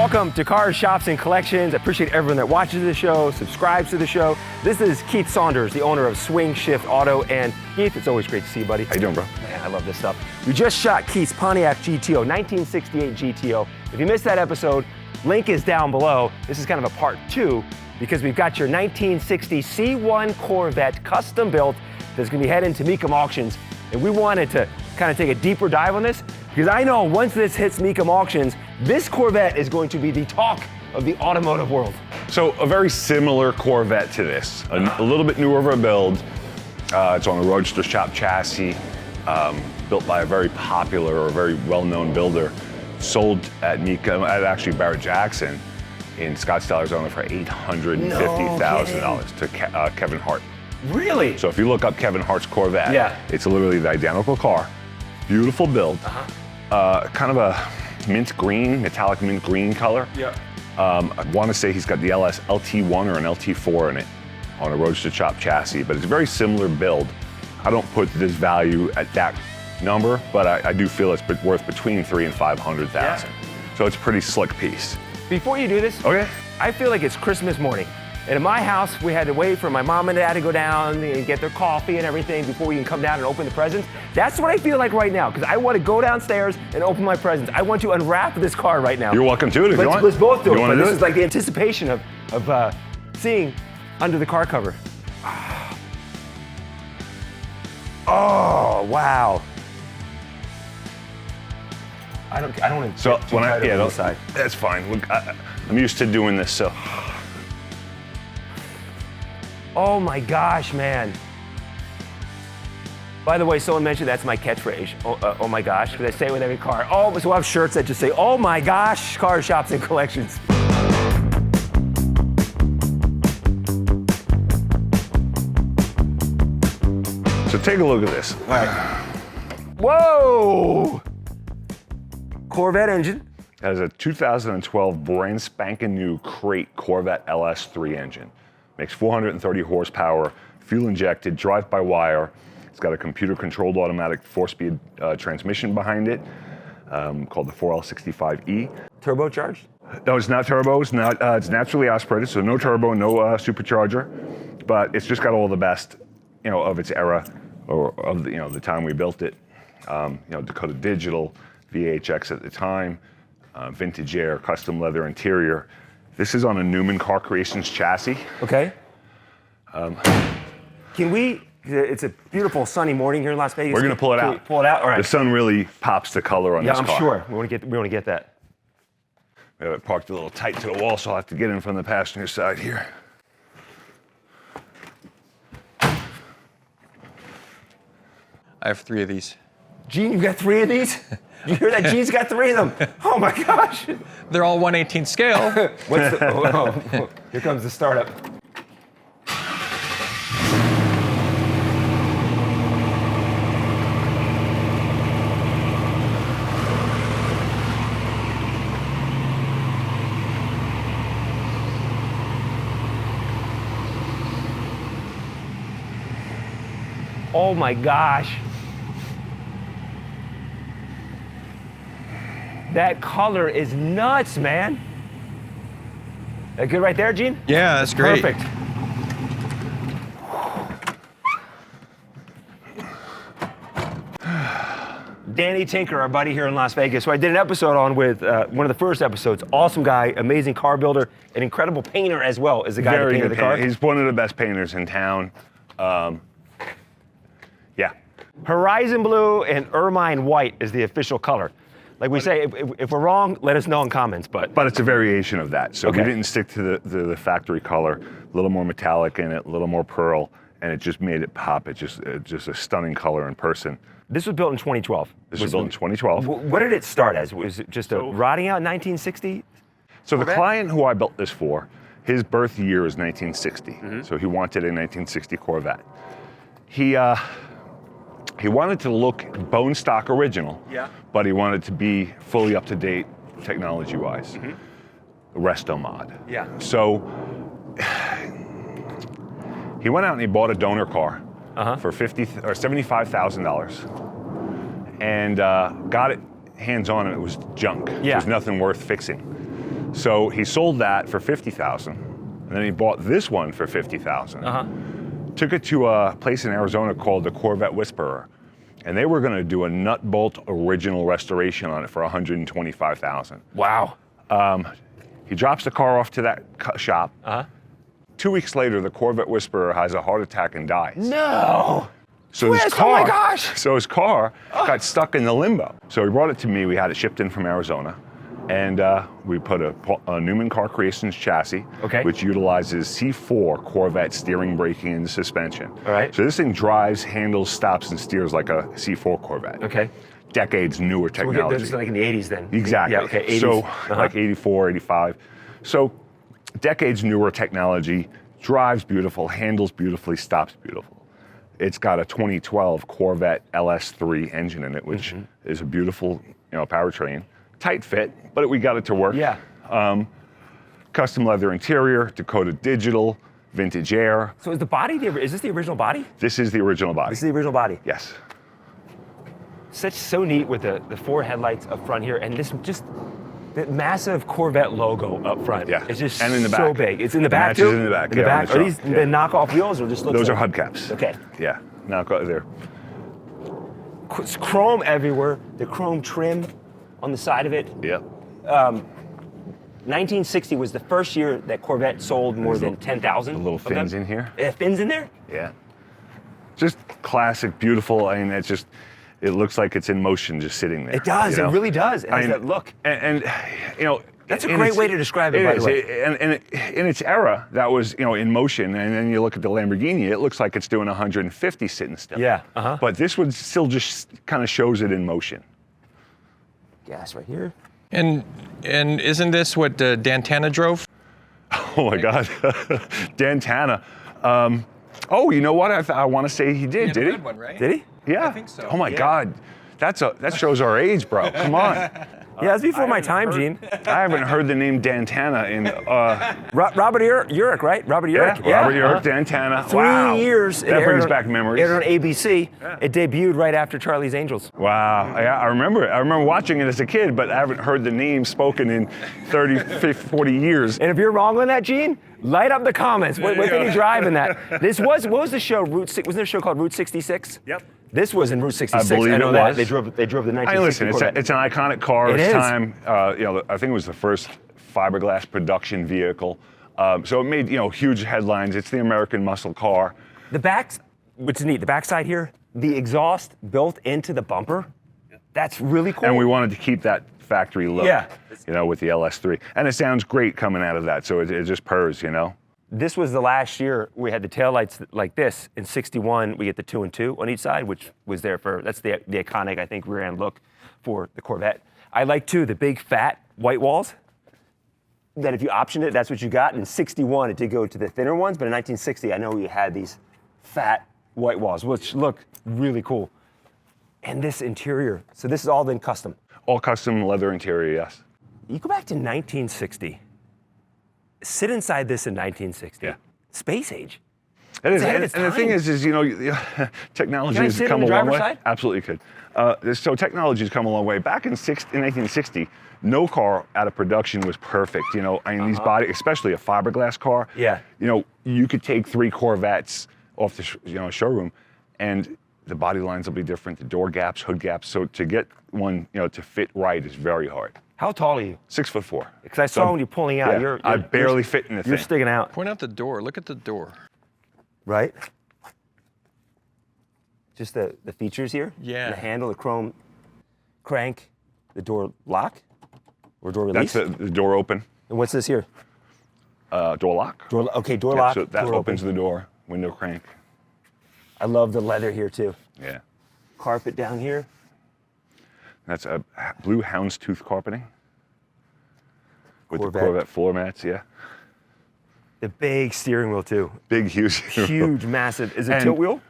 Welcome to Cars, Shops, and Collections. I appreciate everyone that watches the show, subscribes to the show. This is Keith Saunders, the owner of Swing Shift Auto. And Keith, it's always great to see you, buddy. How you doing, bro? Man, I love this stuff. We just shot Keith's Pontiac GTO, 1968 GTO. If you missed that episode, link is down below. This is kind of a part 2 because we've got your 1960 C4 Corvette custom built that's gonna be heading to Mecum Auctions. And we wanted to kind of take a deeper dive on this because I know once this hits Mecum Auctions, this Corvette is going to be the talk of the automotive world. So a very similar Corvette to this, a little bit newer of a build. It's on a Roadster shop chassis, built by a very popular or very well-known builder, sold at Mecum, at actually Barrett Jackson in Scottsdale, Arizona for $850,000 to Kevin Hart. Really? So if you look up Kevin Hart's Corvette, it's literally the identical car, beautiful build, kind of a mint green, metallic mint green color. I want to say he's got the LS LT1 or an LT4 in it on a Roadster chop chassis, but it's a very similar build. I don't put this value at that number, but I do feel it's worth between $300,000 and $500,000. So it's a pretty slick piece. Before you do this, I feel like it's Christmas morning. And in my house, we had to wait for my mom and dad to go down and get their coffee and everything before we can come down and open the presents. That's what I feel like right now, because I want to go downstairs and open my presents. I want to unwrap this car right now. You're welcome to it if you want. Let's both do it, but this is like the anticipation of seeing under the car cover. Oh, wow. I don't want to. So when side. That's fine. Look, I'm used to doing this, so. Oh my gosh, man. By the way, someone mentioned that's my catchphrase. Oh my gosh, because I say it with every car. Oh, so I have shirts that just say, oh my gosh, Cars, Shops, and Collections. So take a look at this. All right. Whoa! Corvette engine. Has a 2012 brand spanking new crate Corvette LS3 engine. Makes 430 horsepower, fuel injected, drive-by-wire. It's got a computer-controlled automatic 4-speed transmission behind it, called the 4L65E. Turbocharged? No, it's not turbo. It's not. It's naturally aspirated, so no turbo, no supercharger. But it's just got all the best, of its era, or of the time we built it. Dakota Digital, VHX at the time, vintage air, custom leather interior. This is on a Newman Car Creations chassis. Okay. It's a beautiful sunny morning here in Las Vegas. We're gonna pull it out. Pull it out, all right. The sun really pops the color on this car. Yeah, I'm sure. We want to get that. We have it parked a little tight to the wall, so I'll have to get in from the passenger side here. I have 3 of these. Gene, you got 3 of these? You hear that? Gene's got 3 of them. Oh my gosh. They're all 1/18 scale. What's the, oh, here comes the startup. Oh my gosh. That color is nuts, man. That good right there, Gene? Yeah, that's great. Perfect. Danny Tinker, our buddy here in Las Vegas, who I did an episode on with, one of the first episodes. Awesome guy, amazing car builder, an incredible painter as well, is the guy that painted the car. He's one of the best painters in town. Yeah. Horizon blue and ermine white is the official color. Like we say, if we're wrong, let us know in comments. But it's a variation of that. So we didn't stick to the factory color. A little more metallic in it, a little more pearl, and it just made it pop. It's just a stunning color in person. This was built in 2012. This was built in 2012. What did it start as? Was it just a rotting out in 1960? So the client who I built this for, his birth year is 1960. So he wanted a 1960 Corvette. He wanted to look bone stock original, but he wanted to be fully up to date technology-wise. Resto mod. So he went out and he bought a donor car for $75,000, and got it hands-on, and it was junk. There's nothing worth fixing. So he sold that for $50,000, and then he bought this one for $50,000. Took it to a place in Arizona called the Corvette Whisperer, and they were going to do a nut bolt original restoration on it for $125,000. Wow. He drops the car off to that shop. 2 weeks later, the Corvette Whisperer has a heart attack and dies. No. So his Twist, car, oh my gosh. So his car got stuck in the limbo. So he brought it to me. We had it shipped in from Arizona, and we put a Newman Car Creations chassis, which utilizes C4 Corvette steering, braking, and suspension. All right. So this thing drives, handles, stops, and steers like a C4 Corvette. Okay. Decades newer technology. This is like in the 80s then. Exactly. Yeah, okay, 80s. So like 84, 85. So decades newer technology, drives beautiful, handles beautifully, stops beautiful. It's got a 2012 Corvette LS3 engine in it, which is a beautiful, powertrain. Tight fit, but we got it to work. Yeah. Custom leather interior, Dakota Digital, vintage air. So is the body, is this the original body? This is the original body. This is the original body. Yes. So neat with the 4 headlights up front here, and this just the massive Corvette logo up front. Yeah. It's just and in the back. so big. It's in the back matches too? in the back. In the back. Are these the knockoff wheels or just look Those are hubcaps. Okay. Yeah. Knockoff there. It's chrome everywhere. The chrome trim on the side of it. Yep. 1960 was the first year that Corvette sold more than 10,000. The little fins in here. Fins in there? Yeah. Just classic, beautiful. I mean, it looks like it's in motion just sitting there. It does. It really does. It has that look. And that's a great way to describe it, by the way. And in its era, that was, in motion. And then you look at the Lamborghini, it looks like it's doing 150 sitting still. Yeah. But this one still just kind of shows it in motion. Gas right here. And isn't this what Dantana drove? Oh my God, Dantana. Oh, you know what? I want to say he did. Did he? One, right? Did he? Yeah. I think so. Oh my God, that shows our age, bro. Come on. Yeah, that's before my time, Gene. I haven't heard the name Dantana in. Robert Urich, right? Robert Urich. Yeah, Robert Urich, Dantana. 3 years. That brings back memories. It aired on ABC. Yeah. It debuted right after Charlie's Angels. Wow. Yeah, I remember it. I remember watching it as a kid, but I haven't heard the name spoken in 30, 50, 40 years. And if you're wrong on that, Gene, light up the comments. What did he drive in that? What was the show? Wasn't there a show called Route 66? Yep. This was in Route 66. I believe I know it that. was. They drove the 1960 listen, it's an iconic car. It It's is. time. I think it was the first fiberglass production vehicle. So it made huge headlines. It's the American muscle car. The back, which is neat, the backside here, the exhaust built into the bumper. That's really cool. And we wanted to keep that factory look. Yeah. With the LS3, and it sounds great coming out of that. So it just purrs. This was the last year we had the taillights like this. In 61, we get the 2 and 2 on each side, which was there that's the iconic, I think, rear end look for the Corvette. I like, too, the big, fat white walls. That if you optioned it, that's what you got. In 61, it did go to the thinner ones, but in 1960, I know you had these fat white walls, which look really cool. And this interior, so this has all been custom. All custom leather interior, yes. You go back to 1960. Sit inside this in 1960. Yeah. Space age. It is, ahead of and its the thing time. technology Can I has sit come on a the long driver's way. side? Absolutely could. So technology has come a long way. Back in 1960, no car out of production was perfect. These body, especially a fiberglass car. Yeah. You could take 3 Corvettes off the showroom, and the body lines will be different. The door gaps, hood gaps. So to get one to fit right is very hard. How tall are you? 6'4". Because I saw when you're pulling out, Yeah, I barely fit in the thing. You're sticking out. Point out the door. Look at the door. Right? Just the features here. Yeah. The handle, the chrome crank, the door lock or door release. That's the door open. And what's this here? Door lock. Door Yeah, lock. so that door opens open. the door. Window crank. I love the leather here too. Yeah. Carpet down here. That's a blue houndstooth carpeting with Corvette. the Corvette floor mats, yeah. The big steering wheel too. Big, huge. Huge, massive. Is it And- tilt wheel?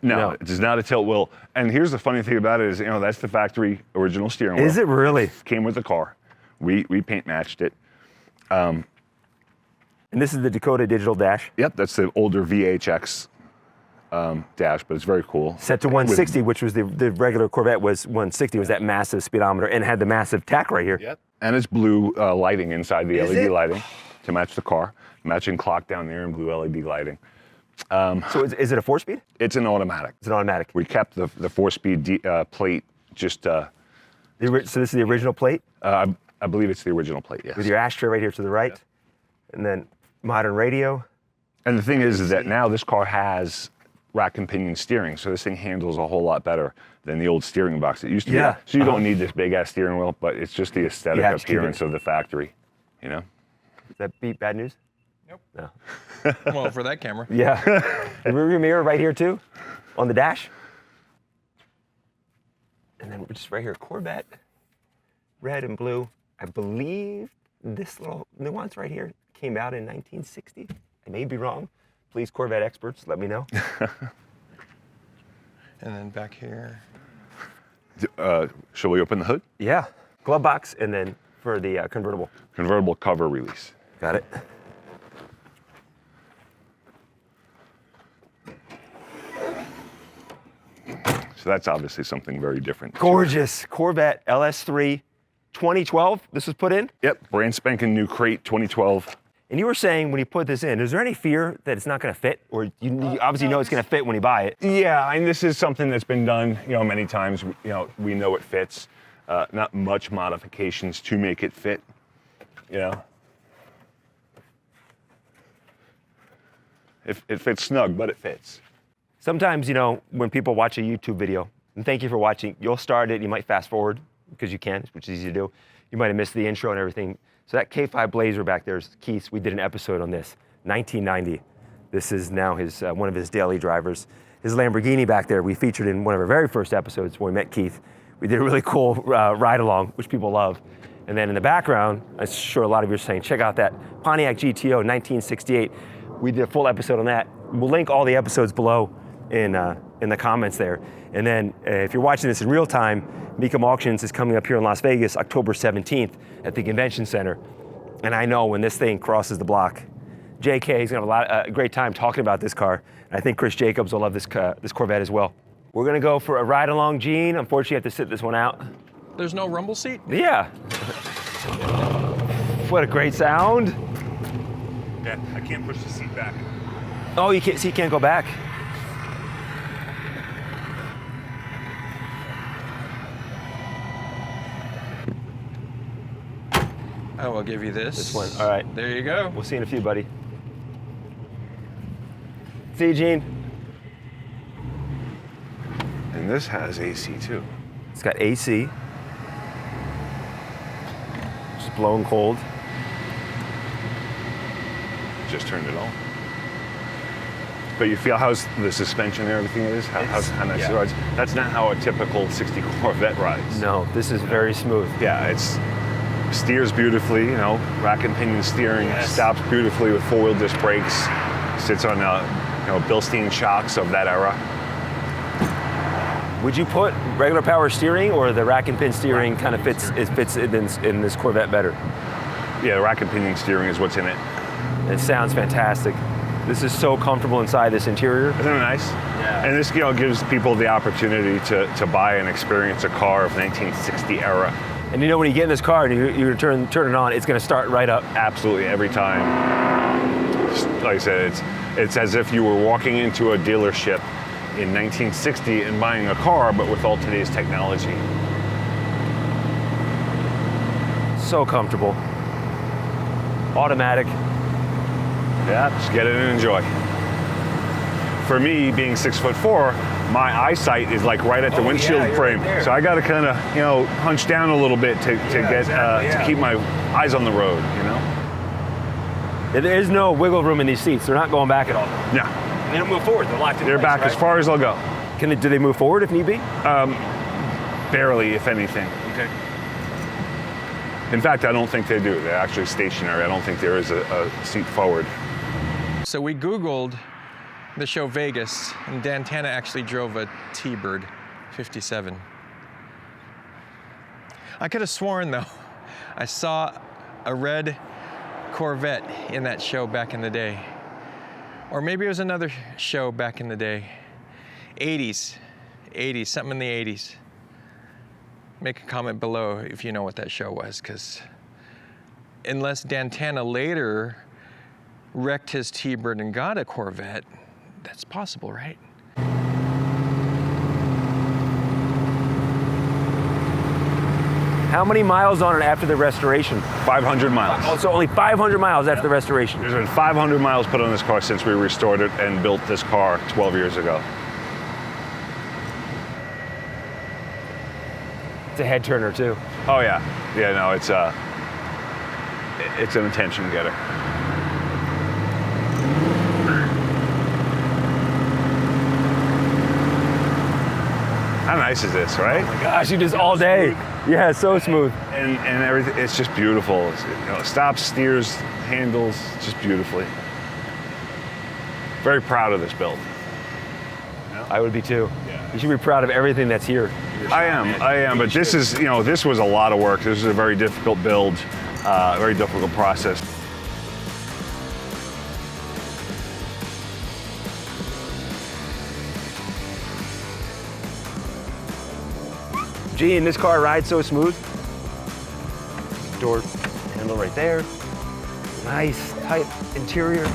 No, it is not a tilt wheel. And here's the funny thing about it is, that's the factory original steering wheel. Is it really? Came with the car. We paint matched it. And this is the Dakota Digital dash. Yep, that's the older VHX dash, but it's very cool. Set to 160, which was the regular Corvette was 160, was that massive speedometer, and had the massive tack right here. Yep. And it's blue lighting inside the Is LED it? lighting to match the car. Matching clock down there and blue LED lighting. So is it a 4-speed? It's an automatic. It's an automatic. We kept the 4-speed plate just... So this is the original plate? I believe it's the original plate, yes. With your ashtray right here to the right. Yes. And then modern radio. And the thing is that now this car has rack and pinion steering, so this thing handles a whole lot better than the old steering box. It used to be. So you don't need this big ass steering wheel, but it's just the aesthetic appearance of the factory, you know? Does that beat bad news? Nope. No. Well, for that camera. Yeah. The rear view mirror right here too, on the dash. And then we're just right here, Corvette, red and blue. I believe this little nuance right here came out in 1960. I may be wrong. Please, Corvette experts, let me know. And then back here. Shall we open the hood? Yeah. Glove box, and then for the convertible. Convertible cover release. Got it. So that's obviously something very different. Gorgeous Corvette LS3 2012. This was put in? Yep, brand spanking new crate 2012. And you were saying when you put this in, is there any fear that it's not going to fit? Or you obviously know it's going to fit when you buy it? Yeah, I mean, this is something that's been done, many times. We know it fits. Not much modifications to make it fit, It fits snug, but it fits. Sometimes, when people watch a YouTube video, and thank you for watching, you'll start it, you might fast forward, because you can, which is easy to do. You might have missed the intro and everything. So that K5 Blazer back there is Keith's. We did an episode on this, 1990. This is now one of his daily drivers. His Lamborghini back there, we featured in one of our very first episodes when we met Keith. We did a really cool ride along, which people love. And then in the background, I'm sure a lot of you are saying, check out that Pontiac GTO 1968. We did a full episode on that. We'll link all the episodes below in the comments there. And then if you're watching this in real time, Mecum Auctions is coming up here in Las Vegas, October 17th at the convention center. And I know when this thing crosses the block, JK is gonna have a great time talking about this car. And I think Chris Jacobs will love this Corvette as well. We're gonna go for a ride along, Gene. Unfortunately, you have to sit this one out. There's no rumble seat? Yeah. What a great sound. Yeah, I can't push the seat back. Oh, you can't go back. I will give you this. This one, all right. There you go. We'll see you in a few, buddy. See you, Gene. And this has AC too. It's got AC. Just blowing cold. Just turned it on. But you feel how the suspension and everything is? How nice it rides? That's not how a typical 60 Corvette rides. No, this is very smooth. Yeah, it's steers beautifully, rack and pinion steering, stops beautifully with 4-wheel disc brakes, sits on Bilstein shocks of that era. Would you put regular power steering, or the rack and pin steering kind of fits in this Corvette better? Yeah, the rack and pinion steering is what's in it. It sounds fantastic. This is so comfortable inside this interior. Isn't it nice? Yeah. And this gives people the opportunity to buy and experience a car of 1960 era. And when you get in this car and you turn it on, it's going to start right up. Absolutely, every time. Like I said, it's as if you were walking into a dealership in 1960 and buying a car, but with all today's technology. So comfortable. Automatic. Yeah, just get it and enjoy. For me, being 6'4", my eyesight is like right at the windshield frame, right, so I got to kind of hunch down a little bit to keep my eyes on the road. There is no wiggle room in these seats. They're not going back at all. Yeah. They don't move forward. They're locked in They're place, back right? as far as they'll go. Do they move forward if need be? Barely, if anything. Okay. In fact, I don't think they do. They're actually stationary. I don't think there is a seat forward. So we Googled the show Vegas, and Dantana actually drove a T-Bird 57. I could have sworn, though, I saw a red Corvette in that show back in the day. Or maybe it was another show back in the day. 80s, something in the 80s. make a comment below if you know what that show was, because unless Dantana later wrecked his T-Bird and got a Corvette, that's possible, right? How many miles on it after the restoration? 500 miles. Oh, so only 500 miles after the restoration. There's been 500 miles put on this car since we restored it and built this car 12 years ago. It's a head turner too. Oh yeah, yeah. No, it's an attention getter. How nice is this, right? Oh my gosh, you just all day. Yeah, so smooth. And everything, it's just beautiful. It's, stops, steers, handles, just beautifully. Very proud of this build. I would be too. Yeah. You should be proud of everything that's here. I am, but this is, this was a lot of work. This is a very difficult build, very difficult process. Gene, this car rides so smooth. Door handle right there. Nice, tight interior.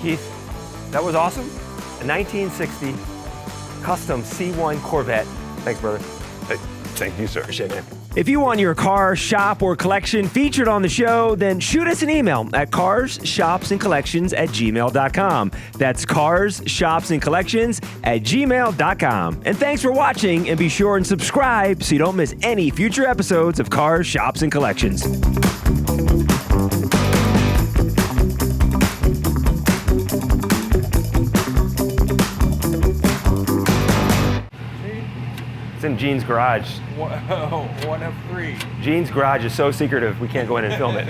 Keith, that was awesome. A 1960 custom C1 Corvette. Thanks, brother. Hey, thank you, sir. Appreciate it, man. If you want your car, shop, or collection featured on the show, then shoot us an email at carsshopsandcollections@gmail.com. That's carsshopsandcollections@gmail.com. And thanks for watching, and be sure and subscribe so you don't miss any future episodes of Cars, Shops, and Collections. It's in Gene's garage. Whoa, 1 of 3. Gene's garage is so secretive, we can't go in and film it.